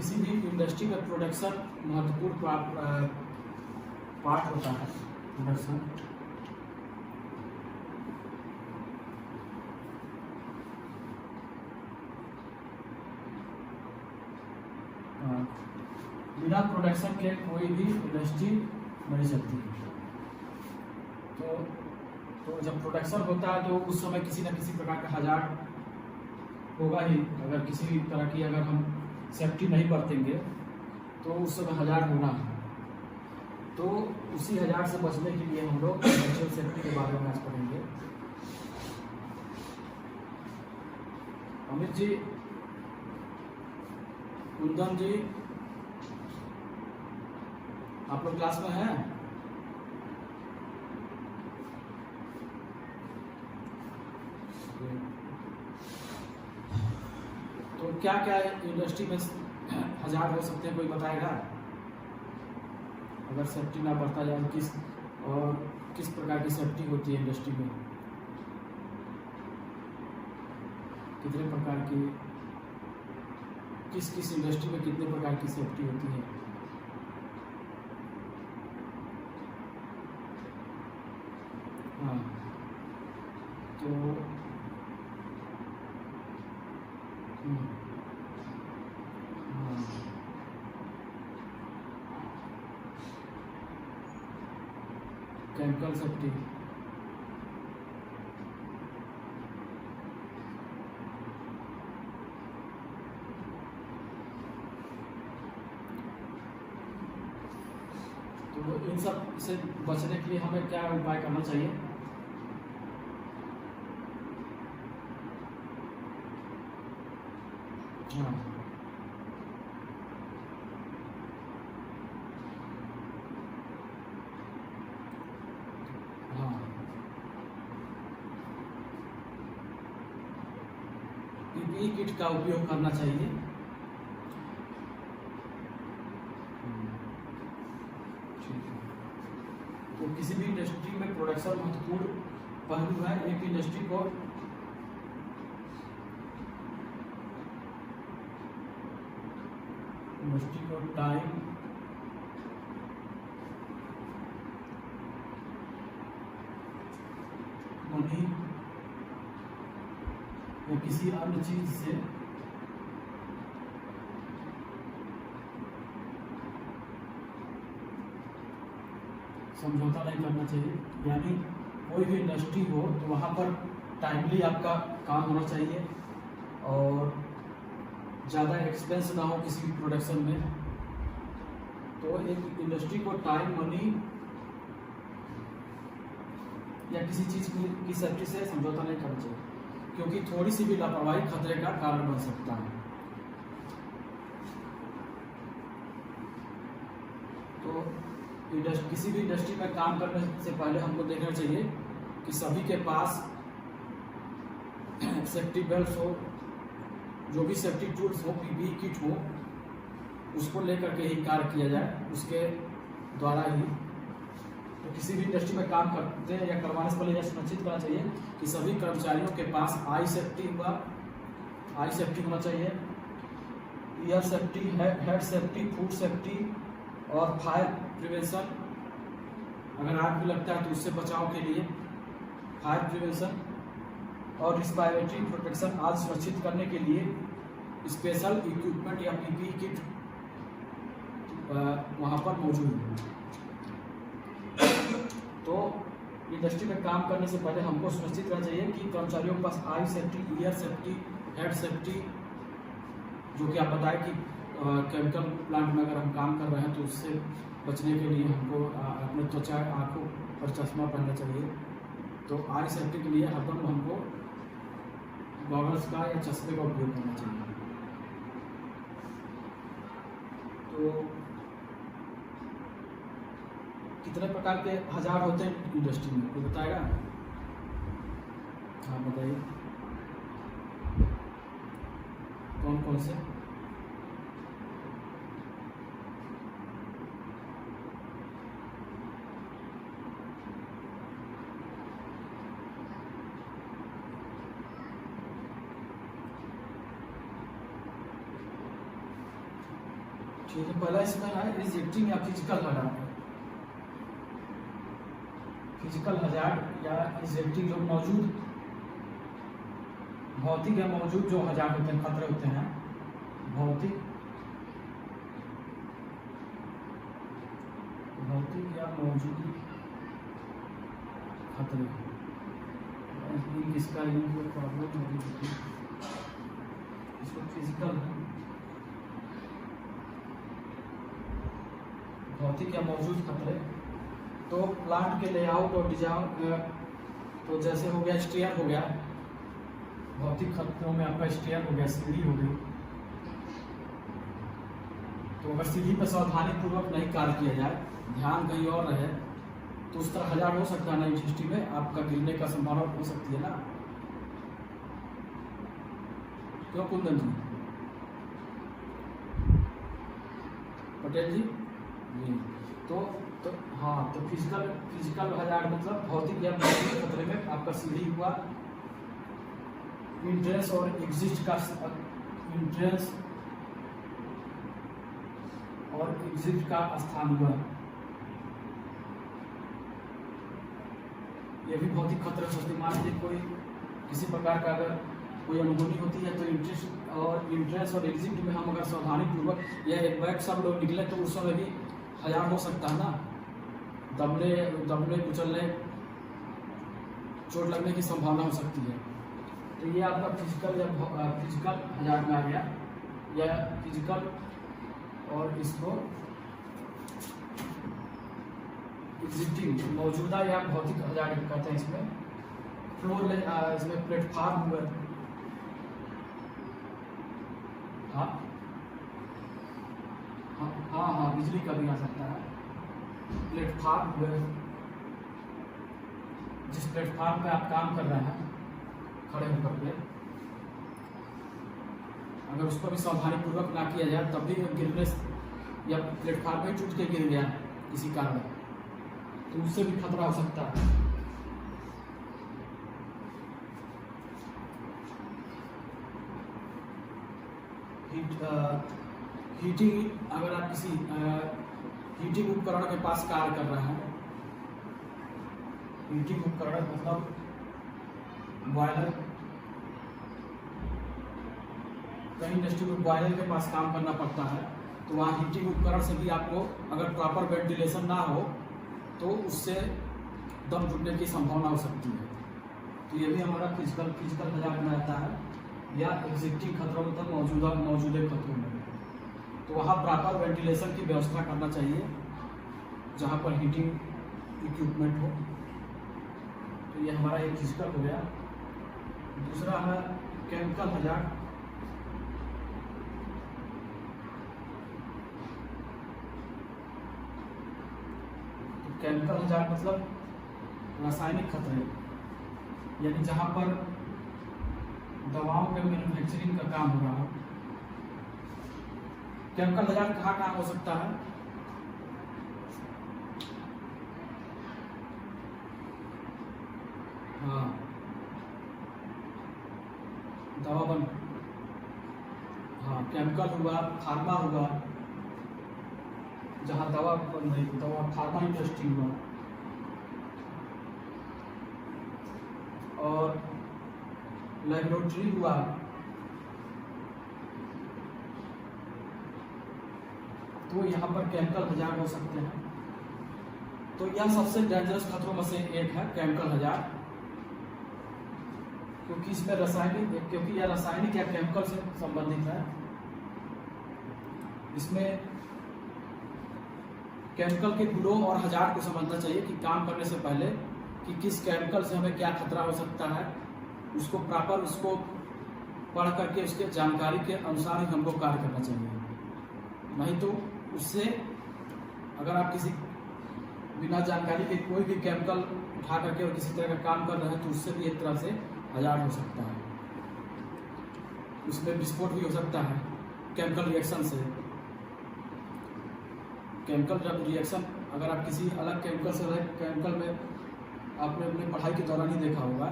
किसी भी इंडस्ट्री में प्रोडक्शन महत्वपूर्ण पार्ट होता है। प्रोडक्शन बिना प्रोडक्शन के कोई भी इंडस्ट्री नहीं चलती। तो जब प्रोडक्शन होता है तो उस समय किसी न किसी प्रकार का हजार्ड होगा ही। अगर किसी भी तरह की अगर हम सेफ्टी नहीं बरतेंगे तो उस समय हजार्ड होना है। तो उसी हजार्ड से बचने के लिए हम लोग नेचुरल सेफ्टी के बारे में आज पढ़ेंगे। अमित जी, कुंदन जी, आप लोग क्लास में हैं? तो क्या क्या इंडस्ट्री में हजार्ड हो सकते हैं, कोई बताएगा? अगर सेफ्टी ना बरता जाए किस प्रकार की सेफ्टी होती है इंडस्ट्री में? कितने प्रकार की, किस इंडस्ट्री में कितने प्रकार की सेफ्टी होती है? हाँ, तो केमिकल सेफ्टी, तो इन सब से बचने के लिए हमें क्या उपाय करना चाहिए? हाँ, हाँ, पीपीई किट का उपयोग करना चाहिए। ठीक है। तो किसी भी इंडस्ट्री में प्रोडक्शन महत्वपूर्ण पहलू है। एक इंडस्ट्री को टाइम, मनी या किसी अन्य चीज से समझौता नहीं करना चाहिए। यानी कोई भी इंडस्ट्री हो तो वहाँ पर टाइमली आपका काम होना चाहिए और ज़्यादा एक्सपेंस ना हो किसी प्रोडक्शन में। तो एक इंडस्ट्री को टाइम, मनी या किसी चीज़ की सेफ्टी से समझौता नहीं करना चाहिए, क्योंकि थोड़ी सी भी लापरवाही खतरे का कारण बन सकता है। तो किसी भी इंडस्ट्री में काम करने से पहले हमको देखना चाहिए कि सभी के पास सेफ्टी बेल्ट हो, जो भी सेफ्टी टूल्स हो, पीपीई किट हो, उसको लेकर के ही कार्य किया जाए, उसके द्वारा ही। तो किसी भी इंडस्ट्री में काम करते हैं या करवाने से पहले यह सुनिश्चित करना चाहिए कि सभी कर्मचारियों के पास आई सेफ्टी होना चाहिए, year safety, head safety, food safety और फायर प्रिवेंशन। अगर आग भी लगता है तो उससे बचाव के लिए फायर प्रिवेंशन और रिस्पायरेटरी प्रोटेक्शन आदि सुरक्षित करने के लिए स्पेशल इक्विपमेंट या पीपीई किट वहाँ पर मौजूद है। तो इंडस्ट्री में काम करने से पहले हमको सुनिश्चित करना चाहिए कि कर्मचारियों के पास eye safety, ear safety, head safety, जो कि आप बताएं कि केमिकल प्लांट में अगर हम काम कर रहे हैं तो उससे बचने के लिए हमको अपने त्वचा, आँखों पर चश्मा पहनना चाहिए। तो आई सेफ्टी के लिए हरदम हमको गॉगल्स का या चश्मे का उपयोग करना चाहिए। तो कितने प्रकार के हजार्ड होते हैं इंडस्ट्री में, कोई बताएगा? हाँ बताइए, कौन कौन से? ठीक है, पहला इसमें है रिजेक्टिंग या फिजिकल हजार्ड। फिजिकल हजार्ड या रिजेक्टिंग जो मौजूद भौतिक या मौजूद जो हजार्ड होते हैं, खतरे होते हैं, भौतिक या मौजूद खतरे। इसका प्रॉब्लम है, इसको फिजिकल भौतिक या मौजूद खतरे। तो प्लांट के लेआउट और डिजाइन, तो जैसे हो गया स्टेयर हो गया, भौतिक खतरों में आपका स्टेयर हो गया, सीढ़ी हो गई। तो अगर सीढ़ी पर सावधानी पूर्वक नहीं कार्य किया जाए, ध्यान कहीं और रहे, तो उस तरह हजार्ड हो सकता है ना, यूनिवर्सिटी में आपका गिरने का संभावना हो सकती है ना। क्यों कुंदन जी, पटेल जी? तो हाँ, तो फिजिकल हजार्ड मतलब भौतिक या मौजूद खतरे में आपका सीढ़ी हुआ, इंट्रेंस और एग्जिट का स्थान हुआ। यह भी भौतिक खतरे हो सकते हैं। मान लीजिए कोई किसी प्रकार का अगर कोई अनहोनी होती है, तो इंट्रेंस और एग्जिट में हम अगर सावधानी पूर्वक या एक बैग सब लोग निकले, तो उस समय भी हजार्ड हो सकता है ना, दबने कुचलने, चोट लगने की संभावना हो सकती है। तो ये आपका फिजिकल हजार्ड में आ गया, या फिजिकल, और इसको एग्जिस्टिंग मौजूदा या भौतिक हजार्ड कहते हैं। इसमें फ्लोर इसमें प्लेटफार्म हुआ, हाँ, बिजली का भी आ सकता है। प्लेटफार्म हुए, जिस प्लेटफार्म पे आप काम कर रहे हैं खड़े होकर के, अगर उसको भी सावधानी पूर्वक ना किया जाए, तब भी गिरने या प्लेटफार्म पे टूट के गिर गया किसी कारण, तो उससे भी खतरा हो सकता है। हीटिंग, अगर आप किसी हीटिंग उपकरण के पास कार्य कर रहे हैं, हीटिंग उपकरण मतलब बॉयलर, कहीं इंडस्ट्री में बॉयलर के पास काम करना पड़ता है, तो वहाँ हीटिंग उपकरण से भी आपको अगर प्रॉपर वेंटिलेशन ना हो, तो उससे दम घुटने की संभावना हो सकती है। तो ये भी हमारा फिजिकल हजार्ड में आता है, या एग्जिस्टिंग खतरों मतलब मौजूदा खतरों में। तो वहाँ प्रॉपर वेंटिलेशन की व्यवस्था करना चाहिए जहाँ पर हीटिंग इक्विपमेंट हो। तो ये हमारा एक फिजिकल हो गया। दूसरा है केमिकल हजार्ड। तो केमिकल हजार्ड मतलब रासायनिक खतरे, यानी जहाँ पर दवाओं के मैन्युफैक्चरिंग का काम हो रहा है। केमिकल हजार्ड कहाँ हो सकता है? हाँ, दवा बन, हाँ, केमिकल हुआ, फार्मा हुआ, जहाँ दवा बन रही, दवा फार्मा इंडस्ट्री हुआ, और लेबोरेटरी हुआ, तो यहाँ पर केमिकल हजार्ड हो सकते हैं। तो यह सबसे डेंजरस खतरों में से एक है केमिकल हजार्ड, क्योंकि इसमें क्योंकि यह रासायनिक या केमिकल से संबंधित है। इसमें केमिकल के गुणों और हजार्ड को समझना चाहिए कि काम करने से पहले कि किस केमिकल से हमें क्या खतरा हो सकता है, उसको प्रॉपर उसको पढ़ करके उसके जानकारी के अनुसार ही हमको कार्य करना चाहिए। नहीं तो उससे अगर आप किसी बिना जानकारी के कोई भी केमिकल उठा करके और किसी तरह का काम कर रहे हैं, तो उससे भी एक तरह से हजार्ड हो सकता है। उसमें विस्फोट भी हो सकता है केमिकल रिएक्शन से। केमिकल जब रिएक्शन, अगर आप किसी अलग केमिकल में आपने अपनी पढ़ाई के दौरान ही देखा होगा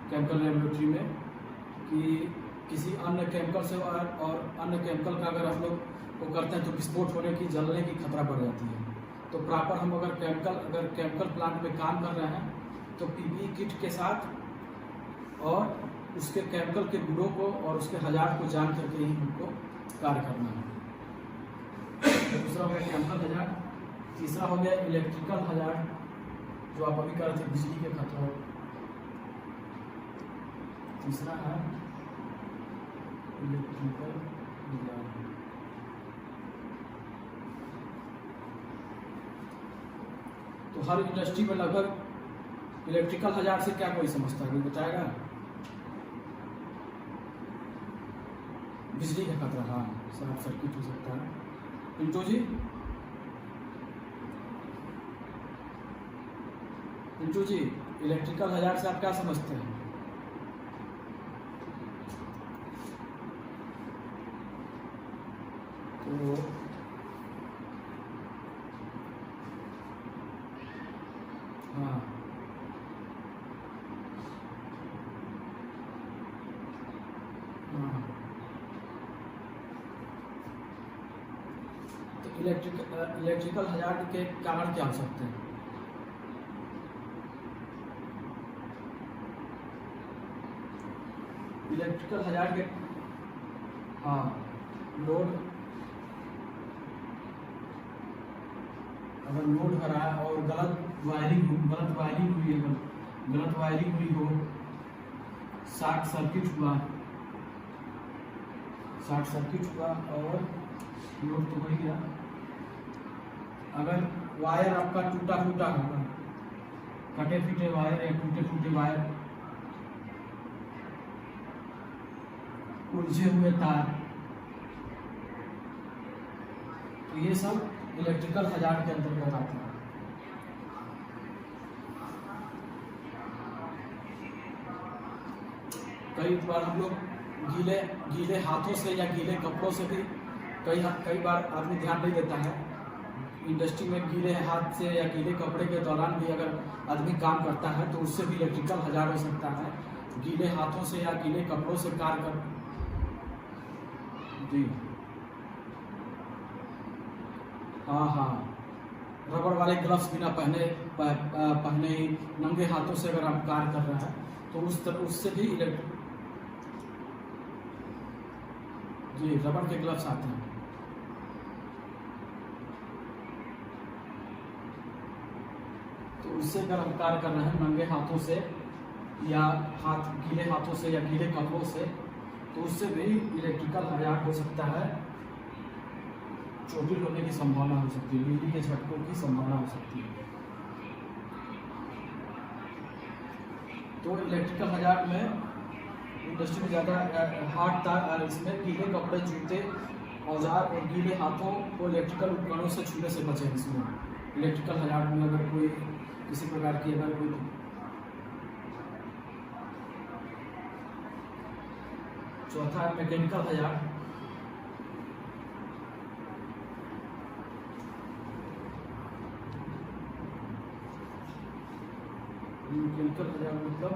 केमिकल लेबोरेटरी में, कि किसी अन्य केमिकल से और अन्य केमिकल का अगर हम लोग वो करते हैं तो विस्फोट होने की, जलने की खतरा बढ़ जाती है। तो प्रॉपर हम अगर केमिकल प्लांट में काम कर रहे हैं तो पीपीई किट के साथ और उसके केमिकल के गुणों को और उसके हजार्ड को जान करके ही हमको कार्य करना है। दूसरा हो गया केमिकल हजार्ड। तीसरा हो गया इलेक्ट्रिकल हजार्ड, जो आप अभी कर रहे थे, बिजली के खतरों। तीसरा है इलेक्ट्रिकल हजार्ड। तो हर इंडस्ट्री में लगभग इलेक्ट्रिकल हजार्ड से क्या कोई समझता है, कोई बताएगा? बिजली का खतरा, हाँ, शॉर्ट सर्किट हो सकता है। पिंटू जी, पिंटू जी, इलेक्ट्रिकल हजार्ड से आप क्या समझते हैं? तो हाँ, हाँ, तो इलेक्ट्रिकल हजार्ड के कारण क्या हो सकते हैं? इलेक्ट्रिकल हजार्ड के, हाँ, लोड, अगर लोड हो रहा है और गलत वायरिंग हुई है, गलत वायरिंग हुई हो, शॉर्ट सर्किट हुआ और लोड तो हो ही गया। अगर वायर आपका टूटा होगा, कटे फीटे वायर या टूटे फूटे वायर, उलझे हुए तार, तो ये सब इलेक्ट्रिकल हजार्ड के अंतर्गत आते हैं। कई बार हम लोग गीले हाथों से या गीले कपड़ों से भी कई बार आदमी ध्यान नहीं देता है। इंडस्ट्री में गीले हाथ से या गीले कपड़े के दौरान भी अगर आदमी काम करता है तो उससे भी इलेक्ट्रिकल हजार्ड हो सकता है। गीले हाथों से या गीले कपड़ों से कार्य कर, जी हाँ, रबड़ वाले ग्लव्स बिना पहने ही नंगे हाथों से अगर हम कार्य कर रहे हैं तो उससे भी जी रबड़ के ग्लव्स आते हैं। तो उससे अगर हम कार्य कर रहे हैं नंगे हाथों से या गीले हाथों से या गीले कपड़ों से, तो उससे भी इलेक्ट्रिकल हजार्ड हो सकता है। चोटिल होने की संभावना हो सकती है, बिजली के झटकों की संभावना हो सकती है। तो इलेक्ट्रिकल हजार्ड में इंडस्ट्री में ज़्यादा हाथ तार, इसमें गीले कपड़े, जूते, औजार और गीले हाथों को इलेक्ट्रिकल उपकरणों से छूने से बचें। इसमें इलेक्ट्रिकल हजार्ड में अगर कोई किसी प्रकार की अगर कोई चौथा है मैकेनिकल हजार्ड। मैकेनिकल हजार्ड मतलब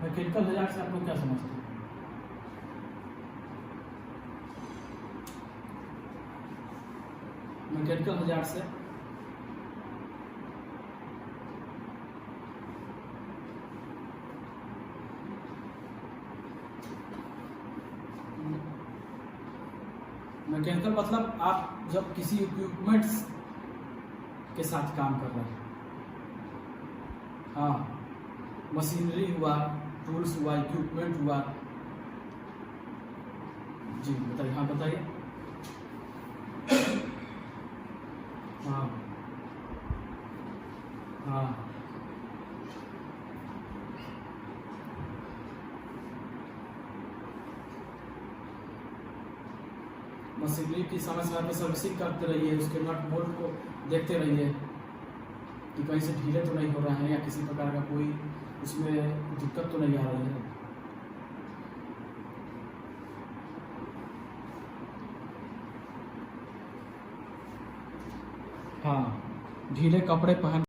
मैकेनिकल हजार्ड से आप लोग क्या समझते हैं? मैकेनिकल हजार्ड से मैकेनिकल मतलब आप जब किसी इक्विपमेंट्स के साथ काम कर रहे हैं, हाँ, मशीनरी हुआ, टूल्स हुआ, इक्विपमेंट हुआ। जी बताइए, हाँ बताइए। हाँ, हाँ, मशीनरी की समय समय पर सर्विसिंग करते रहिए, उसके नट बोल्ट को देखते रहिए कि कहीं से ढीले तो नहीं हो रहे हैं या किसी प्रकार का कोई उसमें दिक्कत तो नहीं आ रही है। हाँ, ढीले कपड़े पहन